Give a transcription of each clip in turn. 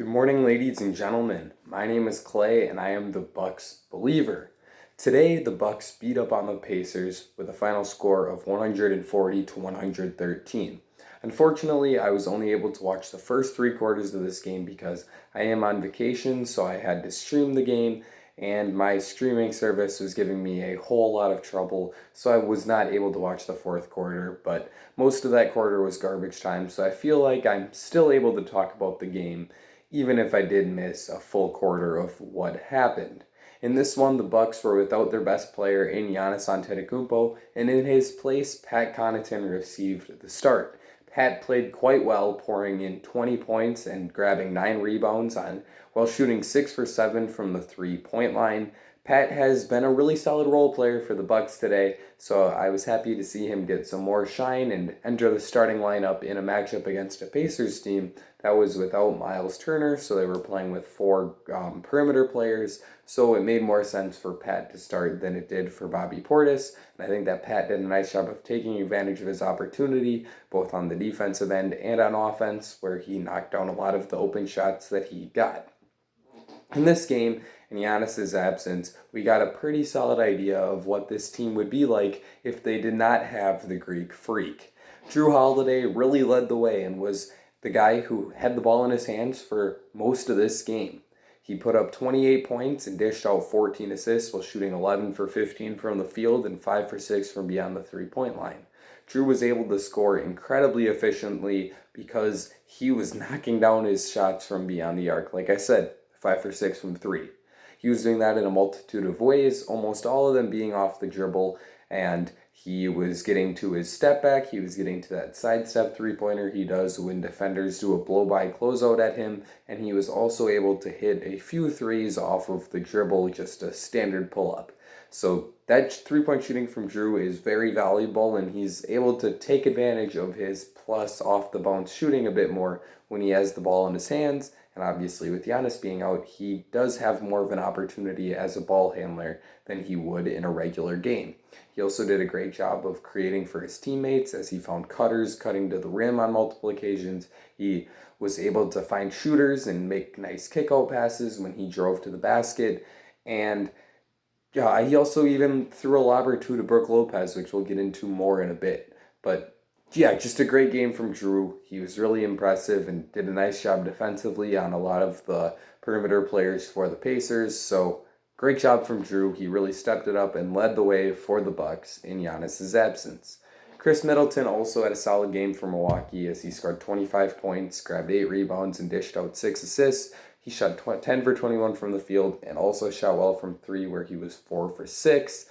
Good morning, ladies and gentlemen. My name is Clay, and I am the Bucks believer. Today, the Bucks beat up on the Pacers with a final score of 140 to 113. Unfortunately, I was only able to watch the first three quarters of this game because I am on vacation, so I had to stream the game, and my streaming service was giving me a whole lot of trouble, so I was not able to watch the fourth quarter, but most of that quarter was garbage time, so I feel like I'm still able to talk about the game even if I did miss a full quarter of what happened. In this one, the Bucks were without their best player in Giannis Antetokounmpo, and in his place, Pat Connaughton received the start. Pat played quite well, pouring in 20 points and grabbing 9 rebounds while shooting 6 for 7 from the three-point line. Pat has been a really solid role player for the Bucks today, so I was happy to see him get some more shine and enter the starting lineup in a matchup against a Pacers team that was without Miles Turner, so they were playing with four perimeter players, so it made more sense for Pat to start than it did for Bobby Portis, and I think that Pat did a nice job of taking advantage of his opportunity, both on the defensive end and on offense, where he knocked down a lot of the open shots that he got. In this game, in Giannis's absence, we got a pretty solid idea of what this team would be like if they did not have the Greek Freak. Jrue Holiday really led the way and was the guy who had the ball in his hands for most of this game. He put up 28 points and dished out 14 assists while shooting 11 for 15 from the field and 5 for 6 from beyond the three-point line. Jrue was able to score incredibly efficiently because he was knocking down his shots from beyond the arc. Like I said, 5 for 6 from 3. He was doing that in a multitude of ways, almost all of them being off the dribble, and he was getting to his step back, he was getting to that sidestep three-pointer he does when defenders do a blow-by closeout at him, and he was also able to hit a few threes off of the dribble, just a standard pull-up. So that three-point shooting from Jrue is very valuable, and he's able to take advantage of his plus off-the-bounce shooting a bit more when he has the ball in his hands. And obviously, with Giannis being out, he does have more of an opportunity as a ball handler than he would in a regular game. He also did a great job of creating for his teammates as he found cutters cutting to the rim on multiple occasions. He was able to find shooters and make nice kickout passes when he drove to the basket. And yeah, he also even threw a lob or two to Brook Lopez, which we'll get into more in a bit. But yeah, just a great game from Jrue. He was really impressive and did a nice job defensively on a lot of the perimeter players for the Pacers. So great job from Jrue. He really stepped it up and led the way for the Bucks in Giannis's absence. Chris Middleton also had a solid game for Milwaukee as he scored 25 points, grabbed 8 rebounds, and dished out 6 assists. He shot 10 for 21 from the field and also shot well from 3 where he was 4 for 6.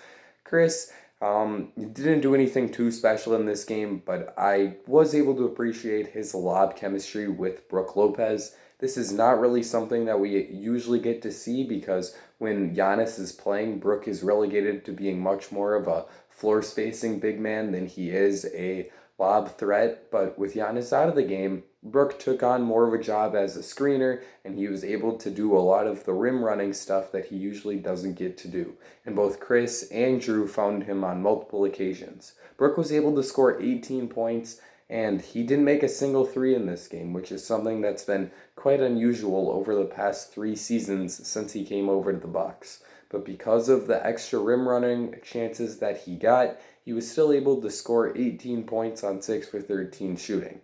Chris didn't do anything too special in this game, but I was able to appreciate his lob chemistry with Brook Lopez. This is not really something that we usually get to see because when Giannis is playing, Brook is relegated to being much more of a floor spacing big man than he is a lob threat. But with Giannis out of the game, Brook took on more of a job as a screener, and he was able to do a lot of the rim running stuff that he usually doesn't get to do. And both Chris and Jrue found him on multiple occasions. Brook was able to score 18 points, and he didn't make a single three in this game, which is something that's been quite unusual over the past 3 seasons since he came over to the Bucks. But because of the extra rim running chances that he got, he was still able to score 18 points on 6 for 13 shooting.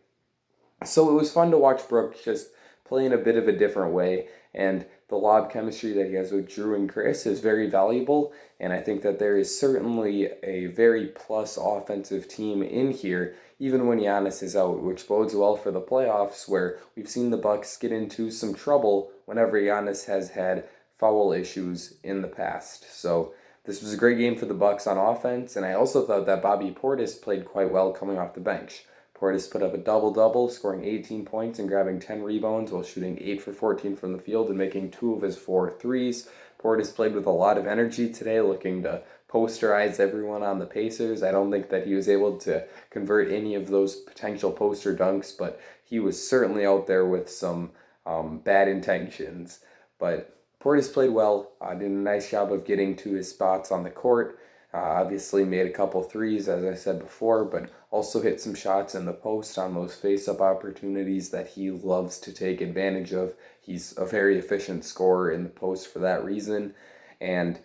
So it was fun to watch Brook just play in a bit of a different way, and the lob chemistry that he has with Jrue and Chris is very valuable, and I think that there is certainly a very plus offensive team in here, even when Giannis is out, which bodes well for the playoffs, where we've seen the Bucks get into some trouble whenever Giannis has had foul issues in the past. So this was a great game for the Bucks on offense, and I also thought that Bobby Portis played quite well coming off the bench. Portis put up a double-double, scoring 18 points and grabbing 10 rebounds while shooting 8 for 14 from the field and making 2 of his 4 threes. Portis played with a lot of energy today, looking to posterize everyone on the Pacers. I don't think that he was able to convert any of those potential poster dunks, but he was certainly out there with some bad intentions. But Portis played well, did a nice job of getting to his spots on the court. Obviously made a couple threes, as I said before, but also hit some shots in the post on those face-up opportunities that he loves to take advantage of. He's a very efficient scorer in the post for that reason. And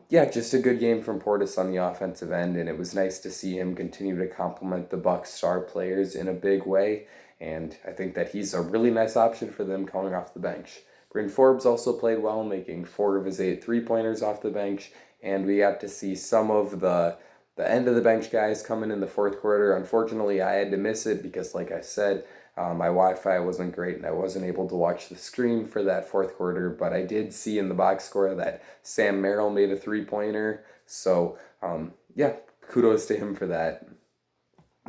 yeah, just a good game from Portis on the offensive end, and it was nice to see him continue to complement the Bucks star players in a big way. And I think that he's a really nice option for them coming off the bench. Bryn Forbes also played well, making 4 of his 8 three-pointers off the bench, and we got to see some of the end of the bench guys coming in the fourth quarter. Unfortunately, I had to miss it because, like I said, my Wi-Fi wasn't great and I wasn't able to watch the stream for that fourth quarter, but I did see in the box score that Sam Merrill made a three-pointer, so yeah, kudos to him for that.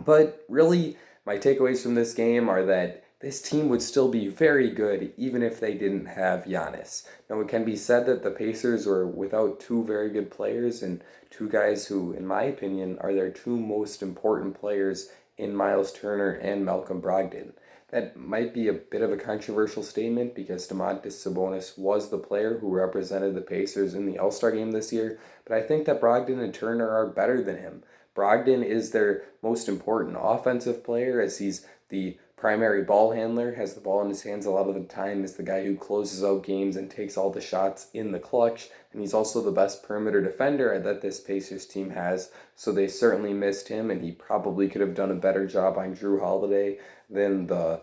But really, my takeaways from this game are that this team would still be very good even if they didn't have Giannis. Now, it can be said that the Pacers were without 2 very good players and 2 guys who, in my opinion, are their 2 most important players in Miles Turner and Malcolm Brogdon. That might be a bit of a controversial statement because Domantas Sabonis was the player who represented the Pacers in the All-Star game this year, but I think that Brogdon and Turner are better than him. Brogdon is their most important offensive player as he's the primary ball handler, has the ball in his hands a lot of the time, is the guy who closes out games and takes all the shots in the clutch, and he's also the best perimeter defender that this Pacers team has, so they certainly missed him, and he probably could have done a better job on Drew Holiday than the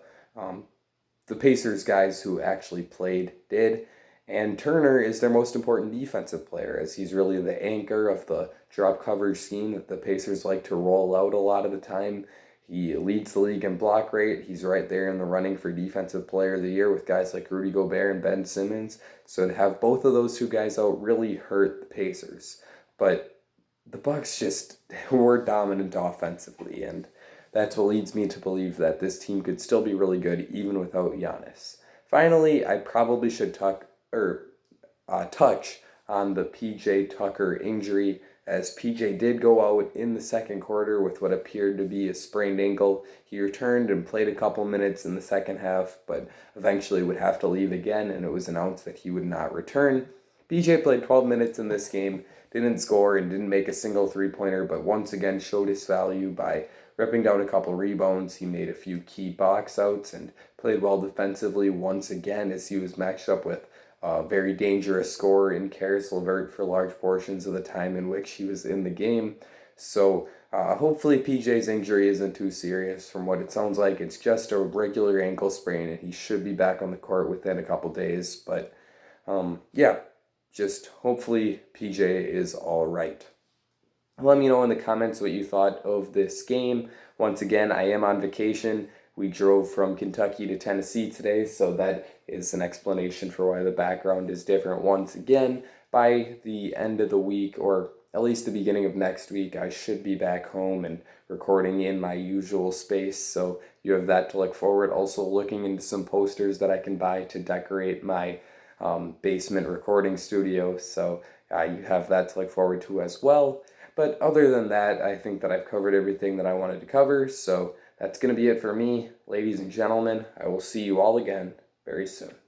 Pacers guys who actually played did. And Turner is their most important defensive player, as he's really the anchor of the drop coverage scheme that the Pacers like to roll out a lot of the time. He leads the league in block rate. He's right there in the running for Defensive Player of the Year with guys like Rudy Gobert and Ben Simmons. So to have both of those 2 guys out really hurt the Pacers. But the Bucks just were dominant offensively, and that's what leads me to believe that this team could still be really good even without Giannis. Finally, I probably should touch on the PJ Tucker injury, as PJ did go out in the second quarter with what appeared to be a sprained ankle. He returned and played a couple minutes in the second half, but eventually would have to leave again, and it was announced that he would not return. PJ played 12 minutes in this game, didn't score and didn't make a single three-pointer, but once again showed his value by ripping down a couple rebounds. He made a few key box outs and played well defensively once again as he was matched up with a very dangerous scorer in Karis LeVert for large portions of the time in which he was in the game. So hopefully PJ's injury isn't too serious. From what it sounds like, it's just a regular ankle sprain, and he should be back on the court within a couple days. But yeah, just hopefully PJ is all right. Let me know in the comments what you thought of this game. Once again, I am on vacation. We drove from Kentucky to Tennessee today, so that is an explanation for why the background is different. Once again, by the end of the week, or at least the beginning of next week, I should be back home and recording in my usual space, so you have that to look forward. Also looking into some posters that I can buy to decorate my basement recording studio, so you have that to look forward to as well. But other than that, I think that I've covered everything that I wanted to cover, so that's going to be it for me. Ladies and gentlemen, I will see you all again very soon.